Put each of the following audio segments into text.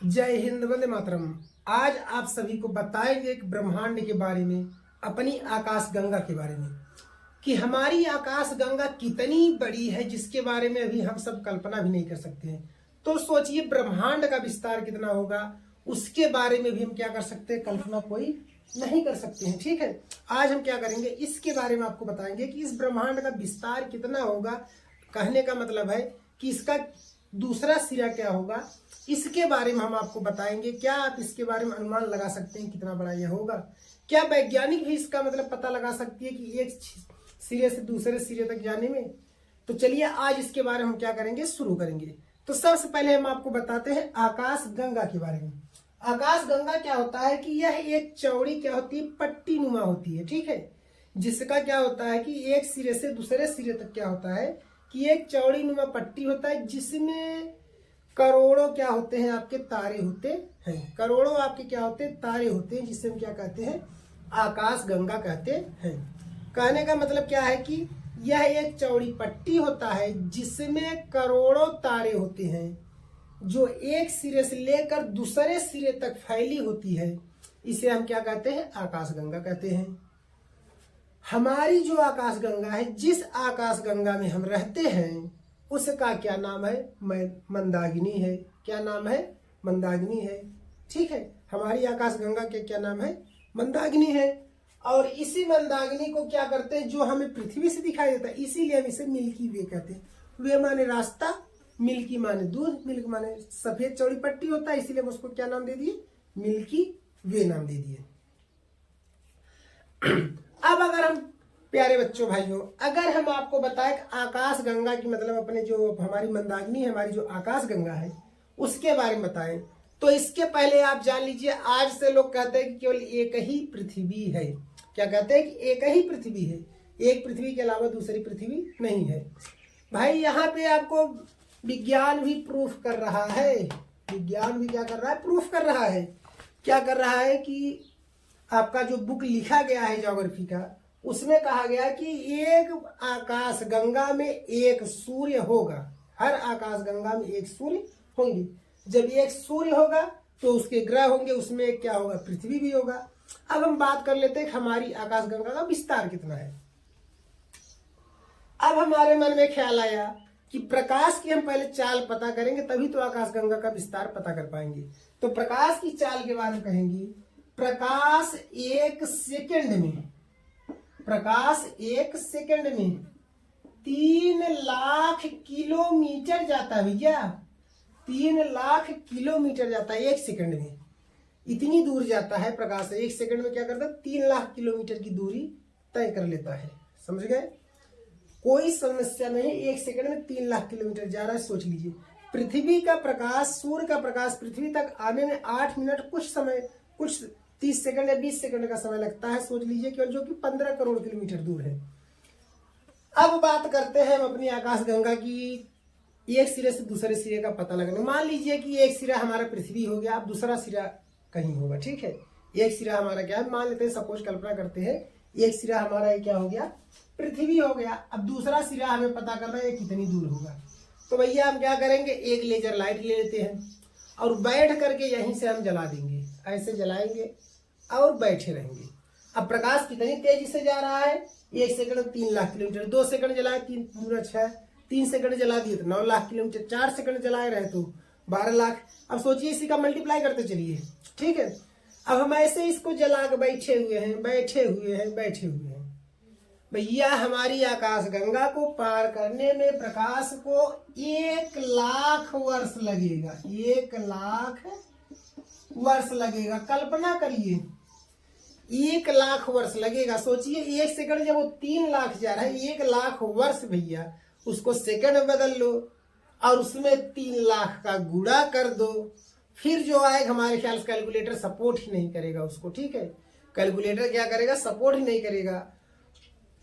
जय हिंद, वंदे मातरम। आज आप सभी को बताएंगे एक ब्रह्मांड के बारे में, अपनी आकाश गंगा के बारे में, कि हमारी आकाश गंगा कितनी बड़ी है, जिसके बारे में अभी हम सब कल्पना भी नहीं कर सकते हैं। तो सोचिए ब्रह्मांड का विस्तार कितना होगा, उसके बारे में भी हम क्या कर सकते हैं, कल्पना कोई नहीं कर सकते हैं। ठीक है, आज हम क्या करेंगे, इसके बारे में आपको बताएंगे कि इस ब्रह्मांड का विस्तार कितना होगा। कहने का मतलब है कि इसका दूसरा सिरा क्या होगा, इसके बारे में हम आपको बताएंगे। क्या आप इसके बारे में अनुमान लगा सकते हैं कितना बड़ा यह होगा? क्या वैज्ञानिक भी इसका मतलब पता लगा सकती है कि एक सिरे से दूसरे सिरे तक जाने में? तो चलिए आज इसके बारे में हम क्या करेंगे, शुरू करेंगे। तो सबसे पहले हम आपको बताते हैं आकाश गंगा के बारे में। आकाश गंगा क्या होता है कि यह एक चौड़ी क्या होती है, पट्टी नुमा होती है। ठीक है, जिसका क्या होता है कि एक सिरे से दूसरे सिरे तक क्या होता है कि एक चौड़ी नुमा पट्टी होता है, जिसमें करोड़ों क्या होते हैं, आपके तारे होते हैं। करोड़ों आपके क्या होते हैं, तारे होते हैं, जिसे हम क्या कहते हैं, आकाश गंगा कहते हैं। कहने का मतलब क्या है कि यह एक चौड़ी पट्टी होता है जिसमें करोड़ों तारे होते हैं, जो एक सिरे से लेकर दूसरे सिरे तक फैली होती है। इसे हम क्या कहते हैं, आकाश गंगा कहते हैं। हमारी जो आकाश गंगा है, जिस आकाश गंगा में हम रहते हैं, उसका क्या नाम है, मंदाकिनी है। क्या नाम है, मंदाकिनी है। ठीक है, हमारी आकाश गंगा के क्या नाम है, मंदाकिनी है। और इसी मंदाकिनी को क्या करते हैं, जो हमें पृथ्वी से दिखाई देता है, इसीलिए हम इसे मिल्की वे कहते हैं। वे माने रास्ता, मिल्की माने दूध, मिल्क माने सफेद चौड़ी पट्टी होता है, इसीलिए हम उसको क्या नाम दे दिए, मिल्की वे नाम दे दिए। अब अगर हम प्यारे बच्चों भाइयों, अगर हम आपको बताएं आकाश गंगा की मतलब अपने जो हमारी मंदाकिनी है, हमारी जो आकाश गंगा है, उसके बारे में बताएं, तो इसके पहले आप जान लीजिए, आज से लोग कहते हैं कि केवल एक ही पृथ्वी है। क्या कहते हैं कि एक ही पृथ्वी है, एक पृथ्वी के अलावा दूसरी पृथ्वी नहीं है। भाई यहाँ पे आपको विज्ञान भी प्रूफ कर रहा है। विज्ञान भी क्या कर रहा है, प्रूफ कर रहा है। क्या कर रहा है कि आपका जो बुक लिखा गया है ज्योग्राफी का, उसमें कहा गया कि एक आकाश गंगा में एक सूर्य होगा। हर आकाश गंगा में एक सूर्य होंगे। जब एक सूर्य होगा तो उसके ग्रह होंगे, उसमें एक क्या होगा, पृथ्वी भी होगा। अब हम बात कर लेते हैं हमारी आकाश गंगा का विस्तार कितना है। अब हमारे मन में ख्याल आया कि प्रकाश की हम पहले चाल पता करेंगे, तभी तो आकाश गंगा का विस्तार पता कर पाएंगे। तो प्रकाश की चाल के बारे में कहेंगे, प्रकाश एक सेकंड में 3 लाख किलोमीटर जाता है भैया। 3 लाख किलोमीटर जाता है एक सेकंड में। इतनी दूर जाता है प्रकाश। एक सेकंड में क्या करता है, 3 लाख किलोमीटर की दूरी तय कर लेता है। समझ गए, कोई समस्या नहीं। एक सेकंड में 3 लाख किलोमीटर जा रहा है। सोच लीजिए, पृथ्वी का प्रकाश, सूर्य का प्रकाश पृथ्वी तक आने में 8 मिनट कुछ 30 सेकंड या 20 सेकंड का समय लगता है। सोच लीजिए केवल, जो कि 15 करोड़ किलोमीटर दूर है। अब बात करते हैं हम अपनी आकाश गंगा की, एक सिरे से दूसरे सिरे का पता लगाने। मान लीजिए कि एक सिरा हमारा पृथ्वी हो गया, अब दूसरा सिरा कहीं होगा। ठीक है, एक सिरा हमारा क्या है, मान लेते हैं, सपोज कल्पना करते हैं, एक सिरा हमारा क्या हो गया, पृथ्वी हो गया। अब दूसरा सिरा हमें पता करना है कितनी दूर होगा। तो भैया हम क्या करेंगे, एक लेजर लाइट ले लेते हैं और बैठ करके यहीं से हम जला देंगे। ऐसे जलाएंगे और बैठे रहेंगे। अब प्रकाश कितनी तेजी से जा रहा है, एक सेकंड में 3 लाख किलोमीटर। 2 सेकंड जलाए, 3 दूना 6, 3 सेकंड जला दिए तो 9 लाख किलोमीटर। 4 सेकंड जलाए रहे तो 12 लाख। अब सोचिए, इसी का मल्टीप्लाई करते चलिए। ठीक है, अब हम ऐसे इसको जला के बैठे हुए हैं। भैया हमारी आकाश गंगा को पार करने में प्रकाश को 1 लाख वर्ष लगेगा। 1 लाख वर्ष लगेगा। कल्पना करिए, 1 लाख वर्ष लगेगा। सोचिए, एक सेकंड जब वो 3 लाख जा रहा है, 1 लाख वर्ष भैया उसको सेकंड में बदल लो और उसमें 3 लाख का गुणा कर दो। फिर जो आएगा, हमारे ख्याल से कैलकुलेटर सपोर्ट ही नहीं करेगा उसको। ठीक है, कैलकुलेटर क्या करेगा, सपोर्ट ही नहीं करेगा।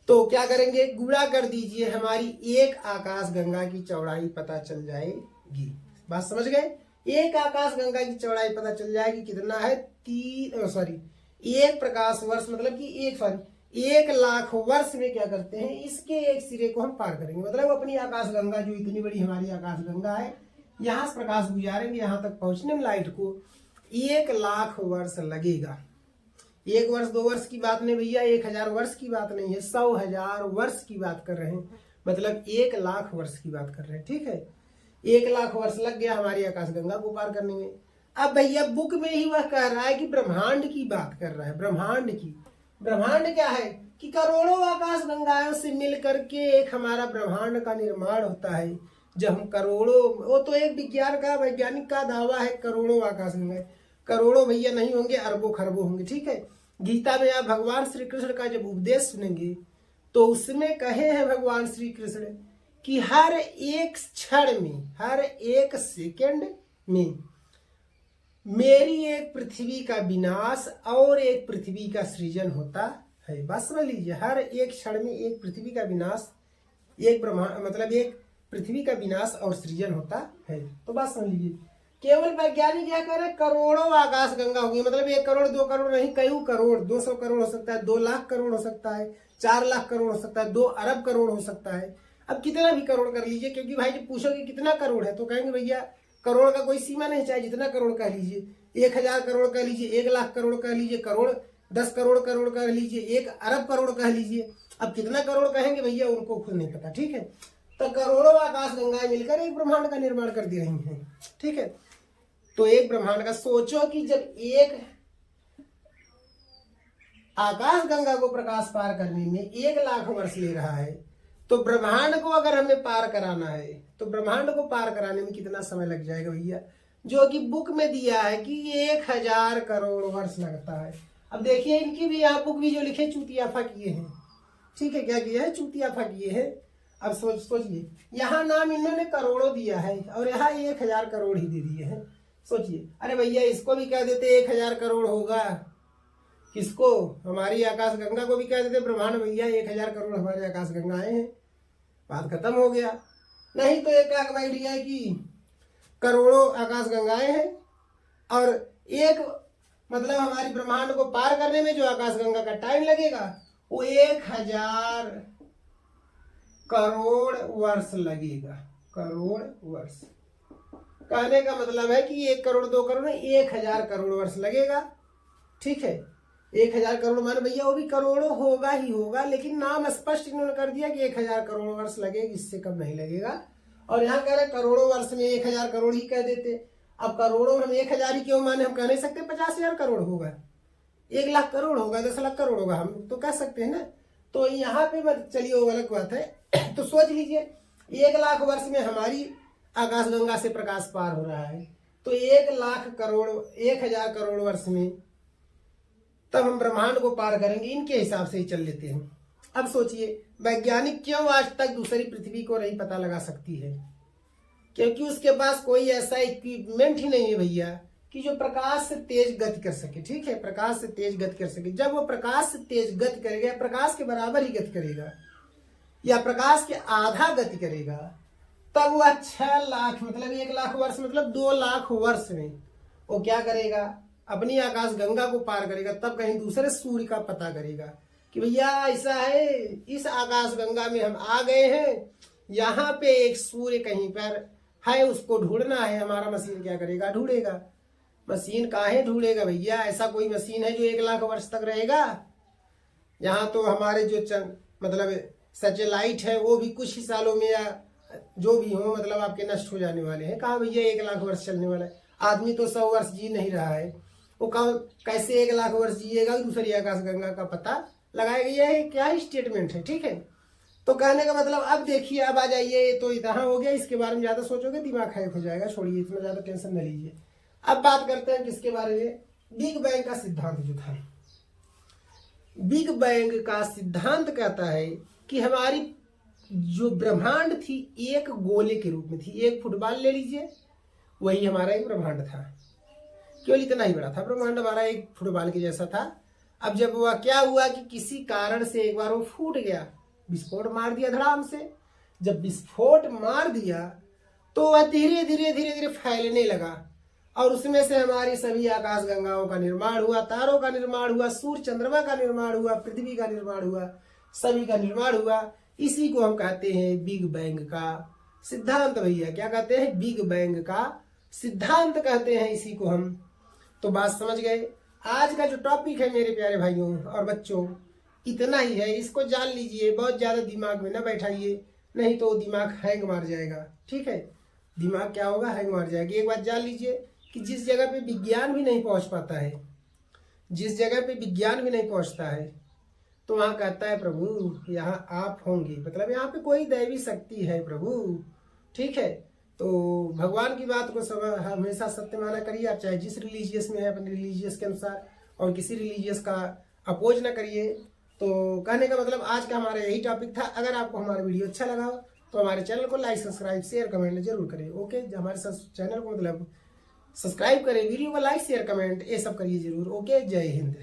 तो क्या करेंगे, गुणा कर दीजिए, हमारी एक आकाश गंगा की चौड़ाई पता चल जाएगी। बात समझ गए, एक आकाश गंगा की चौड़ाई पता चल जाएगी। कितना है, एक प्रकाश वर्ष, मतलब कि 1 लाख वर्ष में क्या करते हैं, इसके एक सिरे को हम पार करेंगे। मतलब अपनी आकाश गंगा, जो इतनी बड़ी हमारी आकाश गंगा है, यहाँ से प्रकाश गुजारेंगे, यहाँ तक पहुंचने में लाइट को 1,00,000 वर्ष लगेगा। 1 वर्ष 2 वर्ष की बात नहीं भैया, 1000 वर्ष की बात नहीं है, 100,000 वर्ष की बात कर रहे हैं, मतलब 1,00,000 वर्ष की बात कर रहे हैं। ठीक है, 1,00,000 वर्ष लग गया हमारी आकाशगंगा को पार करने में। अब भैया बुक में ही वह कह रहा है कि ब्रह्मांड की बात कर रहा है, ब्रह्मांड की। ब्रह्मांड क्या है कि करोड़ों आकाश गंगाओं से मिलकर के एक हमारा ब्रह्मांड का निर्माण होता है। जब हम करोड़ों, वो तो एक विज्ञान का वैज्ञानिक का दावा है, करोड़ों आकाश गंगाएं, करोड़ों भैया नहीं होंगे, अरबों खरबों होंगे। ठीक है, गीता में आप भगवान श्री कृष्ण का जब उपदेश सुनेंगे तो उसमें कहे हैं भगवान श्री कृष्ण कि हर एक क्षण में, हर एक सेकंड में मेरी एक पृथ्वी का विनाश और एक पृथ्वी का सृजन होता है। बस समझ लीजिए, हर एक क्षण में एक पृथ्वी का विनाश, एक ब्रह्मांड मतलब एक पृथ्वी का विनाश और सृजन होता है। तो बात समझ लीजिए, केवल वैज्ञानिक क्या कह रहे हैं, करोड़ों आकाश गंगा होंगी, मतलब 1 करोड़ 2 करोड़ नहीं, कई करोड़, 200 करोड़ हो सकता है, 2 लाख करोड़ हो सकता है, 4 लाख करोड़ हो सकता है, 2 अरब करोड़ हो सकता है। अब कितना भी करोड़ कर लीजिए, क्योंकि भाई जब पूछोगे कितना करोड़ है तो कहेंगे भैया करोड़ का कोई सीमा नहीं, चाहे जितना करोड़ कह लीजिए, 1000 करोड़ कह लीजिए, 1,00,000 करोड़ कह लीजिए, करोड़ 10 करोड़ कह लीजिए, 1 अरब करोड़ कह लीजिए। अब कितना करोड़ कहेंगे भैया उनको खुद नहीं पता। ठीक है, तो करोड़ों आकाश गंगाएं मिलकर एक ब्रह्मांड का निर्माण कर दे रही हैं। ठीक है, तो एक ब्रह्मांड का सोचो कि जब एक आकाश गंगा को प्रकाश पार करने में 1,00,000 वर्ष ले रहा है, तो ब्रह्मांड को अगर हमें पार कराना है तो ब्रह्मांड को पार कराने में कितना समय लग जाएगा भैया, जो कि बुक में दिया है कि 1,000 करोड़ वर्ष लगता है। अब देखिए इनकी भी यहाँ बुक भी जो लिखे चूतियाफा किए हैं। ठीक है, क्या किया है, चूतियाफा किए हैं। अब सोचिए, यहाँ नाम इन्होंने करोड़ों दिया है और यहाँ 1,000 करोड़ ही दे दिए हैं। सोचिए, अरे भैया इसको भी कह देते 1,000 करोड़ होगा, किसको, हमारी आकाश गंगा को भी कह देते ब्रह्मांड भैया 1,000 करोड़ हमारे आकाश गंगाएं हैं, बात खत्म हो गया। नहीं तो एक आइडिया है कि करोड़ों आकाश गंगाएं हैं और एक मतलब हमारी ब्रह्मांड को पार करने में जो आकाश गंगा का टाइम लगेगा वो 1,000 करोड़ वर्ष लगेगा। करोड़ वर्ष कहने का मतलब है कि 1 करोड़ 2 करोड़ 1,000 करोड़ वर्ष लगेगा। ठीक है, 1,000 करोड़ माने भैया वो भी करोड़ों होगा ही होगा, लेकिन नाम स्पष्ट इन्होंने कर दिया कि 1,000 करोड़ वर्ष लगेगा, इससे कम नहीं लगेगा। और यहाँ कह रहे करोड़ों वर्ष में 1,000 करोड़ ही कह देते। अब करोड़ों हम 1,000 ही क्यों माने, हम कह नहीं सकते 50,000 करोड़ होगा, 1,00,000 करोड़ होगा, 10 लाख करोड़ होगा, हम तो कह सकते हैं ना। तो यहाँ पे चलिए वो अलग बात है। तो सोच लीजिए 1,00,000 वर्ष में हमारी आकाश गंगा से प्रकाश पार हो रहा है, तो 1,00,000 करोड़ 1,000 करोड़ वर्ष में तब हम ब्रह्मांड को पार करेंगे। इनके हिसाब से ही चल लेते हैं। अब सोचिए वैज्ञानिक क्यों आज तक दूसरी पृथ्वी को नहीं पता लगा सकती है, क्योंकि उसके पास कोई ऐसा इक्विपमेंट ही नहीं है भैया कि जो प्रकाश से तेज गति कर सके। ठीक है, प्रकाश से तेज गति कर सके। जब वो प्रकाश से तेज गति करेगा, प्रकाश के बराबर ही गति करेगा या प्रकाश के आधा गति करेगा, तब वह 6 लाख मतलब 1,00,000 वर्ष मतलब 2 लाख वर्ष में वो क्या करेगा, अपनी आकाश गंगा को पार करेगा। तब कहीं दूसरे सूर्य का पता करेगा कि भैया ऐसा है, इस आकाश गंगा में हम आ गए हैं, यहाँ पे एक सूर्य कहीं पर है, उसको ढूंढना है। हमारा मशीन क्या करेगा, ढूंढेगा। मशीन काहे ढूंढेगा भैया, ऐसा कोई मशीन है जो 1,00,000 वर्ष तक रहेगा? यहाँ तो हमारे जो मतलब सैटेलाइट है वो भी कुछ ही सालों में या जो भी हो मतलब आपके नष्ट हो जाने वाले हैं। कहाँ भैया 1,00,000 वर्ष चलने वाला है? आदमी तो 100 वर्ष जी नहीं रहा है, वो कैसे 1,00,000 वर्ष जिएगा? दूसरी आकाश गंगा का पता लगाएगा। यह है क्या ही स्टेटमेंट है। ठीक है, तो कहने का मतलब अब देखिए, अब आ जाइए, तो इतना हो गया, इसके बारे में ज्यादा सोचोगे दिमाग हैक हो जाएगा, छोड़िए, इतना ज्यादा टेंशन न लीजिए। अब बात करते हैं किसके बारे में, बिग बैंग का सिद्धांत जो था। बिग बैंग का सिद्धांत कहता है कि हमारी जो ब्रह्मांड थी एक गोले के रूप में थी। एक फुटबॉल ले लीजिए, वही हमारा एक ब्रह्मांड था, केवल इतना ही बड़ा था ब्रह्मांड हमारा, एक फुटबॉल के जैसा था। अब जब वह क्या हुआ कि किसी कारण से एक बार वो फूट गया, विस्फोट मार दिया धड़ाम से। जब विस्फोट मार दिया तो वह धीरे धीरे धीरे धीरे फैलने लगा और उसमें से हमारी सभी आकाश गंगाओं का निर्माण हुआ, तारों का निर्माण हुआ, सूर्य चंद्रमा का निर्माण हुआ, पृथ्वी का निर्माण हुआ, सभी का निर्माण हुआ। इसी को हम कहते हैं बिग बैंग का सिद्धांत भैया, क्या कहते हैं, बिग बैंग का सिद्धांत कहते हैं इसी को हम। तो बात समझ गए। आज का जो टॉपिक है मेरे प्यारे भाइयों और बच्चों, इतना ही है। इसको जान लीजिए, बहुत ज्यादा दिमाग में ना बैठाइए, नहीं तो दिमाग हैंग मार जाएगा। ठीक है, दिमाग क्या होगा, हैंग मार जाएगा। एक बात जान लीजिए कि जिस जगह पे विज्ञान भी नहीं पहुंच पाता है, जिस जगह पे विज्ञान भी नहीं पहुंचता है, तो वहां कहता है प्रभु यहाँ आप होंगे, मतलब यहाँ पे कोई दैवी शक्ति है प्रभु। ठीक है, तो भगवान की बात को सब हमेशा सत्य माना करिए। आप चाहे जिस रिलीजियस में है अपने रिलीजियस के अनुसार, और किसी रिलीजियस का अपोज ना करिए। तो कहने का मतलब आज का हमारा यही टॉपिक था। अगर आपको हमारा वीडियो अच्छा लगा हो तो हमारे चैनल को लाइक, सब्सक्राइब, शेयर, कमेंट जरूर करें। ओके, हमारे चैनल को मतलब सब्सक्राइब करें, वीडियो को लाइक, शेयर, कमेंट ये सब करिए जरूर। ओके, जय हिंद।